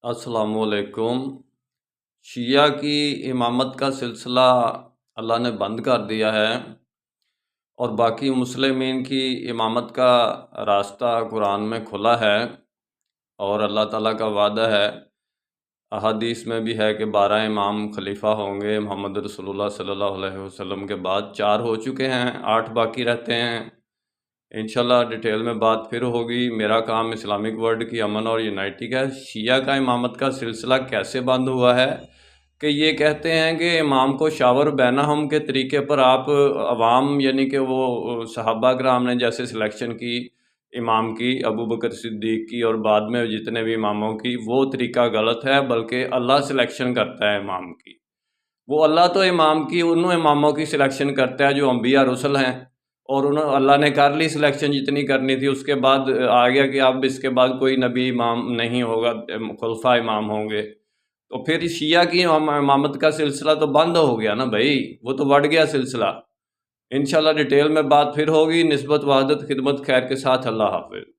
السلام علیکم۔ شیعہ کی امامت کا سلسلہ اللہ نے بند کر دیا ہے اور باقی مسلمین کی امامت کا راستہ قرآن میں کھلا ہے، اور اللہ تعالیٰ کا وعدہ ہے، احادیث میں بھی ہے کہ 12 امام خلیفہ ہوں گے محمد رسول اللہ صلی اللہ علیہ وسلم کے بعد۔ 4 ہو چکے ہیں، 8 باقی رہتے ہیں۔ انشاءاللہ ڈیٹیل میں بات پھر ہوگی۔ میرا کام اسلامک ورلڈ کی امن اور یونائٹی کا ہے۔ شیعہ کا امامت کا سلسلہ کیسے بند ہوا ہے کہ یہ کہتے ہیں کہ امام کو شاور بینہم کے طریقے پر آپ عوام، یعنی کہ وہ صحابہ کرام نے جیسے سلیکشن کی امام کی، ابو بکر صدیق کی اور بعد میں جتنے بھی اماموں کی، وہ طریقہ غلط ہے، بلکہ اللہ سلیکشن کرتا ہے امام کی۔ وہ اللہ تو امام کی انہوں اماموں کی سلیکشن کرتا ہے جو انبیاء رسل ہیں، اور اللہ نے کر لی سلیکشن جتنی کرنی تھی۔ اس کے بعد آ گیا کہ اب اس کے بعد کوئی نبی امام نہیں ہوگا، خلفاء امام ہوں گے، تو پھر شیعہ کی امامت کا سلسلہ تو بند ہو گیا نا بھائی، وہ تو بڑھ گیا سلسلہ۔ انشاءاللہ ڈیٹیل میں بات پھر ہوگی۔ نسبت وحدت خدمت خیر کے ساتھ، اللہ حافظ۔